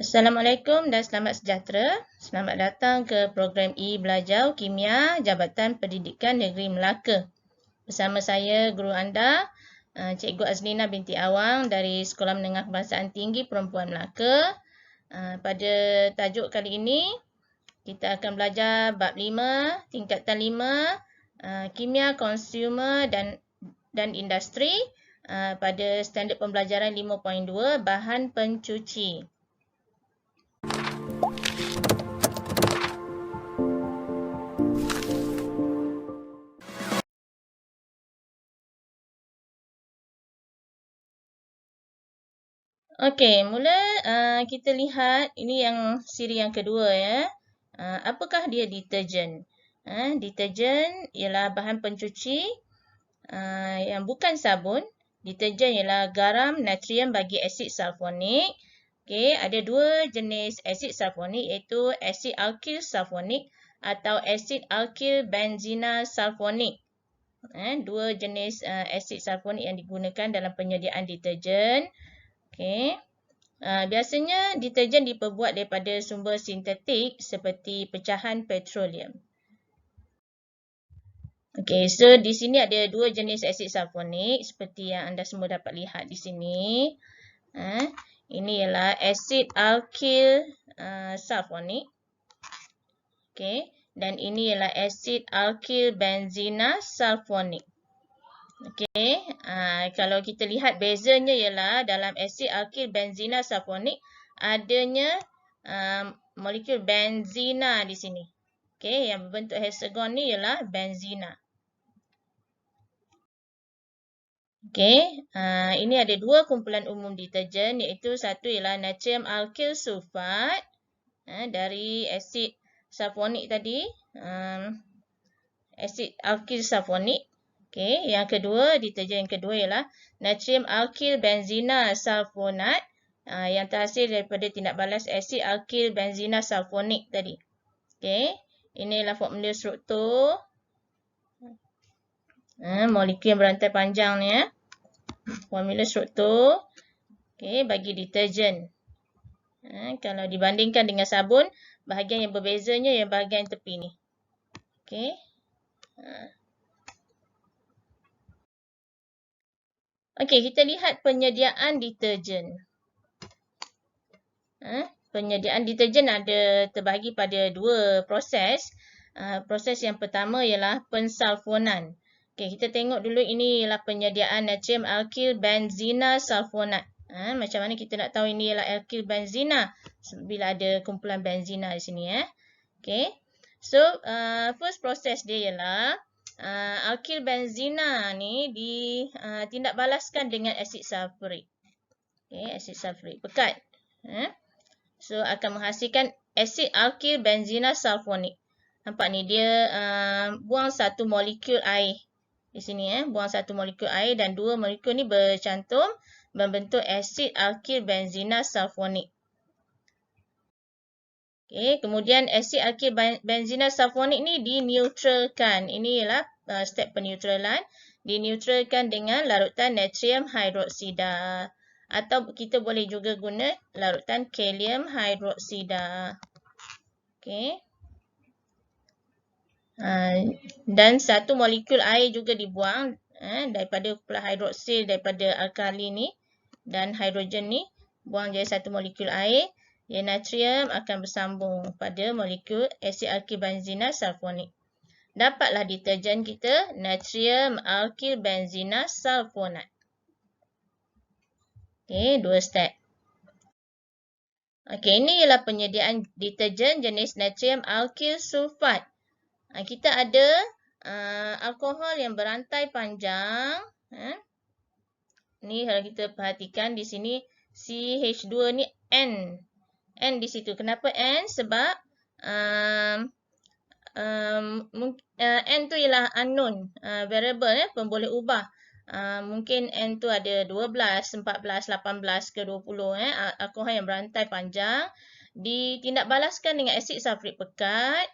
Assalamualaikum dan selamat sejahtera. Selamat datang ke program E-Belajar Kimia Jabatan Pendidikan Negeri Melaka. Bersama saya, guru anda, Cikgu Azlina binti Awang dari Sekolah Menengah Kebangsaan Tinggi Perempuan Melaka. Pada tajuk kali ini, kita akan belajar bab 5, tingkatan 5, Kimia Konsumer dan Industri pada standard pembelajaran 5.2, bahan pencuci. Okey, mula kita lihat ini yang siri yang kedua ya. Apakah dia deterjen? Deterjen ialah bahan pencuci yang bukan sabun. Deterjen ialah garam, natrium bagi asid sulfonik. Okey, ada dua jenis asid sulfonik iaitu asid alkil sulfonik atau asid alkil benzena sulfonik. Dua jenis asid sulfonik yang digunakan dalam penyediaan deterjen. Okey. Biasanya deterjen diperbuat daripada sumber sintetik seperti pecahan petroleum. Okey, so di sini ada dua jenis asid sulfonik seperti yang anda semua dapat lihat di sini. Ini ialah asid alkil sulfonik. Okey, dan ini ialah asid alkil benzena sulfonik. Okey, kalau kita lihat bezanya ialah dalam asid alkil benzena sulfonik adanya molekul benzena di sini. Okey, yang berbentuk hexagon ni ialah benzena. Okey, ini ada dua kumpulan umum deterjen iaitu satu ialah natrium alkyl sulfat dari asid sulfonik tadi, asid alkyl sulfonik. Okey, yang kedua, deterjen yang kedua ialah natrium alkyl benzena sulfonat yang terhasil daripada tindak balas asid alkyl benzena sulfonik tadi. Okey, inilah formula struktur molekul yang berantai panjang ni ya. Formula struktur okey bagi deterjen. Kalau dibandingkan dengan sabun, bahagian yang berbezanya ialah bahagian tepi ni. Okey. Okey, kita lihat penyediaan deterjen. Penyediaan deterjen ada terbahagi pada dua proses. Proses yang pertama ialah pensulfonan. Okey, kita tengok dulu ini ialah penyediaan natrium alkyl benzena sulfonat. Macam mana kita nak tahu ini ialah alkyl benzena bila ada kumpulan benzena di sini ya. Okey. So, first proses dia ialah alkyl benzena ni ditindak balaskan dengan asid sulfurik. Okey, asid sulfurik pekat. So, akan menghasilkan asid alkyl benzena sulfonik. Nampak ni dia buang satu molekul air di sini buang satu molekul air dan dua molekul ni bercantum membentuk asid alkyl benzena sulfonik. Okey, kemudian asid alkyl benzena sulfonik ni dineutralkan. Ini ialah step peneutralan. Dineutralkan dengan larutan natrium hidroksida. Atau kita boleh juga guna larutan kalium hidroksida. Okey. Dan satu molekul air juga dibuang daripada kumpulan hidroksil daripada alkali ni dan hidrogen ni buang jadi satu molekul air. Ya, natrium akan bersambung pada molekul asid alkyl benzena sulfonik. Dapatlah deterjen kita natrium alkyl benzena sulfonat. Okey, dua step. Okey, ini ialah penyediaan deterjen jenis natrium alkyl sulfat. Kita ada alkohol yang berantai panjang. Ni kalau kita perhatikan di sini CH2 ni N. N di situ. Kenapa N? Sebab N tu ialah unknown variable pemboleh ubah. Mungkin N tu ada 12, 14, 18 ke 20 alkohol yang berantai panjang ditindak balaskan dengan asid sulfurik pekat.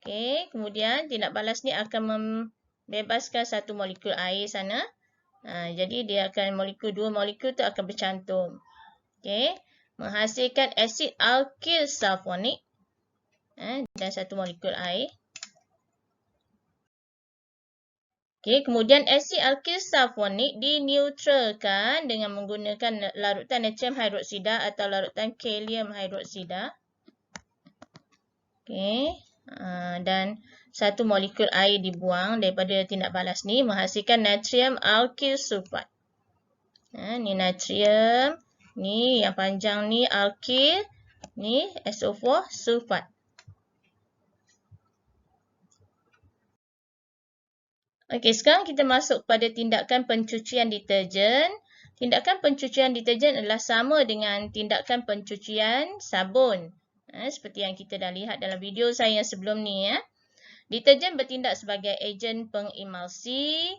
Okey, kemudian tindak balas ni akan membebaskan satu molekul air sana. Jadi dia akan dua molekul tu akan bercantum. Okey. menghasilkan asid alkyl sulfonik dan satu molekul air. Okey, kemudian asid alkyl sulfonik dineutralkan dengan menggunakan larutan natrium hidroksida atau larutan kalium hidroksida. Okey, dan satu molekul air dibuang daripada tindak balas ni menghasilkan natrium alkyl sulfat. Ni natrium, ni yang panjang ni alkyl, ni SO4 sulfat. Okey, sekarang kita masuk pada tindakan pencucian deterjen. Tindakan pencucian deterjen adalah sama dengan tindakan pencucian sabun. Seperti yang kita dah lihat dalam video saya sebelum ni. Deterjen bertindak sebagai ejen pengimulsi.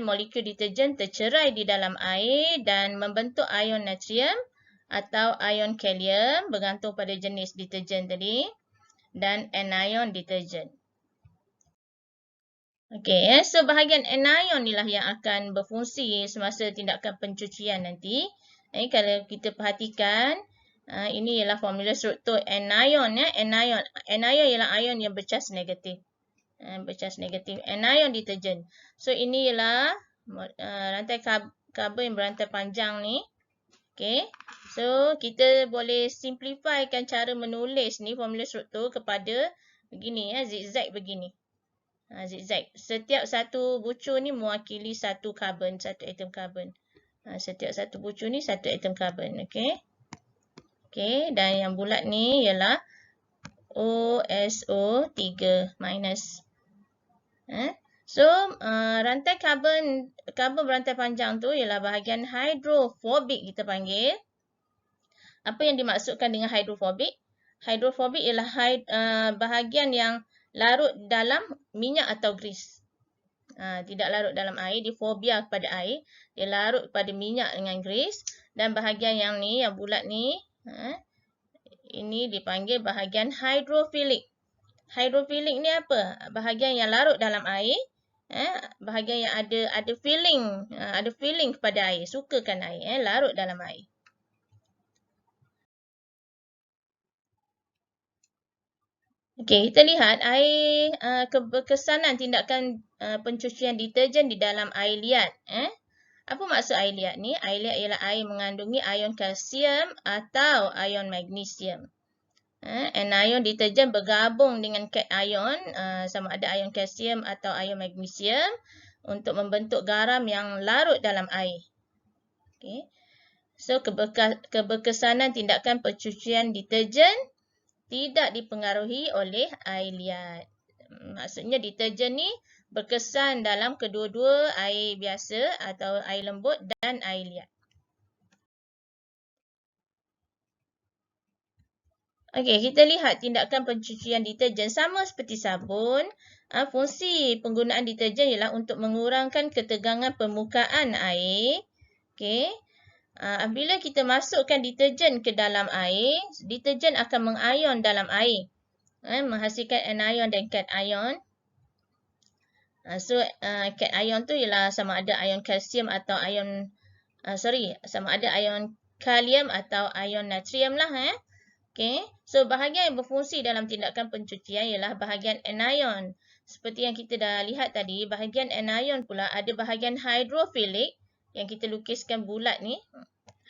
Molekul deterjen tercerai di dalam air dan membentuk ion natrium atau ion kalium bergantung pada jenis deterjen tadi dan anion deterjen. Okey, so bahagian anion inilah yang akan berfungsi semasa tindakan pencucian nanti. Kalau kita perhatikan, ini ialah formula struktur anion. Anion ialah ion yang bercas negatif. Bercas negatif. Anion deterjen. So ini ialah rantai karbon yang berantai panjang ni. Okey. So kita boleh simplifykan cara menulis ni formula struktur kepada begini zigzag begini. Zigzag. Setiap satu bucu ni mewakili satu karbon, satu atom karbon. Setiap satu bucu ni satu atom karbon. Okey. Okey, dan yang bulat ni ialah OSO3 minus. So, rantai karbon berantai panjang tu ialah bahagian hidrofobik kita panggil. Apa yang dimaksudkan dengan hidrofobik? Hidrofobik ialah bahagian yang larut dalam minyak atau grease. Tidak larut dalam air, dia fobia kepada air. Dia larut pada minyak dengan grease. Dan bahagian yang ni, yang bulat ni, ini dipanggil bahagian hidrofilik. Hidrofilik ni apa? Bahagian yang larut dalam air. Bahagian yang ada feeling kepada air, sukakan air, larut dalam air. Okey, kita lihat air keberkesanan tindakan pencucian deterjen di dalam air liat. Apa maksud air liat ni? Air liat ialah air mengandungi ion kalsium atau ion magnesium. Anion deterjen bergabung dengan cation, sama ada ion kalsium atau ion magnesium untuk membentuk garam yang larut dalam air. Okay. So, keberkesanan tindakan pencucian deterjen tidak dipengaruhi oleh air liat. Maksudnya deterjen ni berkesan dalam kedua-dua air biasa atau air lembut dan air liat. Okey, kita lihat tindakan pencucian deterjen sama seperti sabun. Fungsi penggunaan deterjen ialah untuk mengurangkan ketegangan permukaan air. Okey. Bila kita masukkan deterjen ke dalam air, deterjen akan mengion dalam air. Menghasilkan anion dan cation. So, cation tu ialah sama ada ion kalsium atau sama ada ion kalium atau ion natrium lah. Okay. So, bahagian yang berfungsi dalam tindakan pencucian ialah bahagian anion. Seperti yang kita dah lihat tadi, bahagian anion pula ada bahagian hidrofilik yang kita lukiskan bulat ni.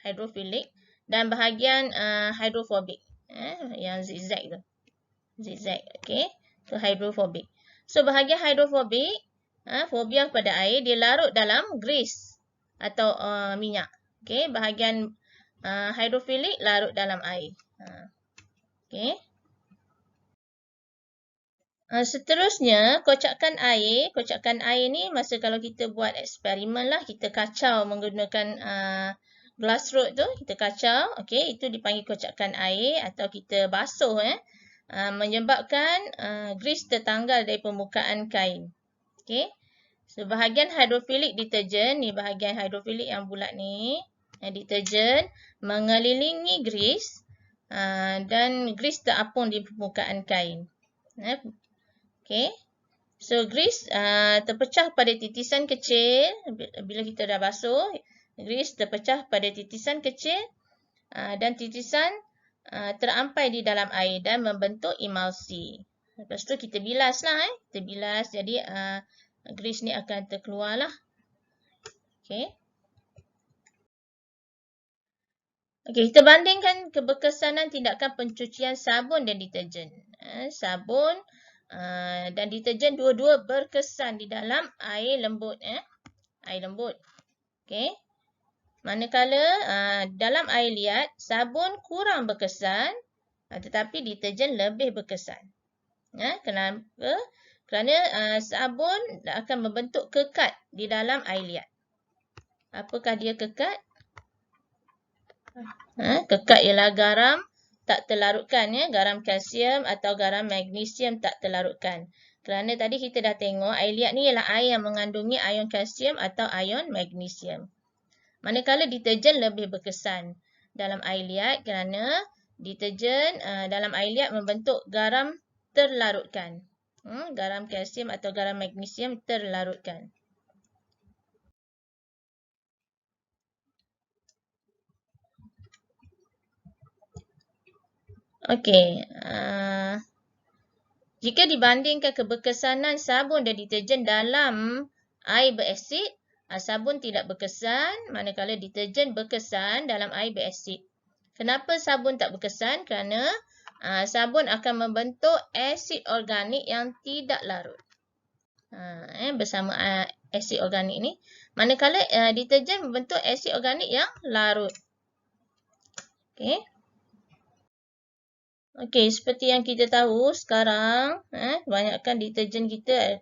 Hidrofilik. Dan bahagian hidrofobik. Yang zigzag tu. Zigzag. Okay. So, hidrofobik. So, bahagian hidrofobik, fobia kepada air, dia larut dalam grease atau minyak. Okay. Bahagian hidrofilik larut dalam air. Okay. Seterusnya, kocakan air. Kocakan air ni, masa kalau kita buat eksperimen lah, kita kacau menggunakan glass rod tu. Kita kacau. Okay. Itu dipanggil kocakan air atau kita basuh. Menyebabkan grease tertanggal dari permukaan kain. Okay. So, bahagian hidrofilik deterjen, ni bahagian hidrofilik yang bulat ni. Deterjen mengelilingi grease. Dan grease terapung di permukaan kain. Okay. So, grease terpecah pada titisan kecil. Bila kita dah basuh, grease terpecah pada titisan kecil. dan titisan terampai di dalam air dan membentuk emulsi. Lepas tu kita bilas lah. Kita bilas, jadi grease ni akan terkeluar lah. Okay. Okey, kita bandingkan keberkesanan tindakan pencucian sabun dan deterjen. Sabun dan deterjen dua-dua berkesan di dalam air lembut. Air lembut. Okey. Manakala dalam air liat, sabun kurang berkesan tetapi deterjen lebih berkesan. Kenapa? Kerana sabun akan membentuk kekat di dalam air liat. Apakah dia kekat? Kekat ialah garam tak terlarutkan, garam kalsium atau garam magnesium tak terlarutkan. Kerana tadi kita dah tengok air liat ni ialah air yang mengandungi ion kalsium atau ion magnesium. Manakala deterjen lebih berkesan dalam air liat kerana deterjen dalam air liat membentuk garam terlarutkan. Garam kalsium atau garam magnesium terlarutkan. Okey. Jika dibandingkan keberkesanan sabun dan deterjen dalam air berasid, sabun tidak berkesan manakala deterjen berkesan dalam air berasid. Kenapa sabun tak berkesan? Kerana sabun akan membentuk asid organik yang tidak larut. Bersama asid organik ni. Manakala deterjen membentuk asid organik yang larut. Okey. Okey, seperti yang kita tahu sekarang, kebanyakan deterjen kita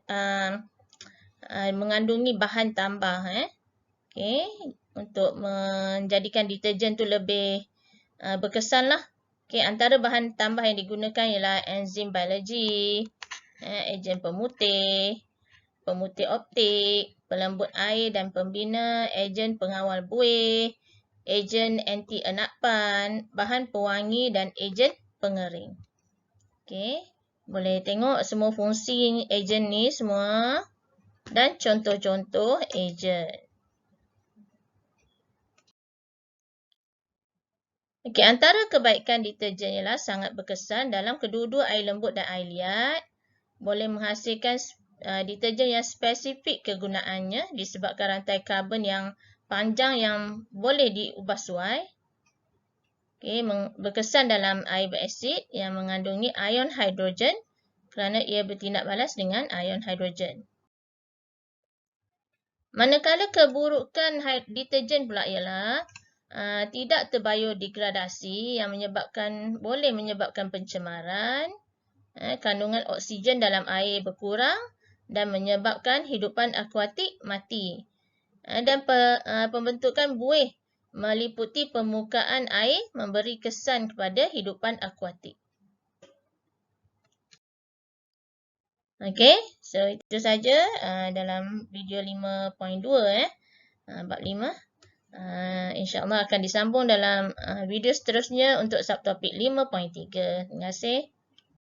mengandungi bahan tambah. Okey, untuk menjadikan deterjen tu lebih berkesan lah. Okey, antara bahan tambah yang digunakan ialah enzim biologi, ejen pemutih, pemutih optik, pelembut air dan pembina, ejen pengawal buih, ejen anti enapan, bahan pewangi dan ejen pengering. Okey, boleh tengok semua fungsi ejen ni semua dan contoh-contoh ejen. Okey, antara kebaikan deterjen ialah sangat berkesan dalam kedua-dua air lembut dan air liat. Boleh menghasilkan deterjen yang spesifik kegunaannya disebabkan rantai karbon yang panjang yang boleh diubah suai. Okay, berkesan dalam air berasid yang mengandungi ion hidrogen kerana ia bertindak balas dengan ion hidrogen. Manakala keburukan deterjen pula ialah tidak terbiodegradasi yang boleh menyebabkan pencemaran, kandungan oksigen dalam air berkurang dan menyebabkan hidupan akuatik mati. Dan pembentukan buih meliputi permukaan air memberi kesan kepada hidupan akuatik. Okey, so itu saja dalam video 5.2 bab 5. InsyaAllah akan disambung dalam video seterusnya untuk subtopik 5.3. Terima kasih.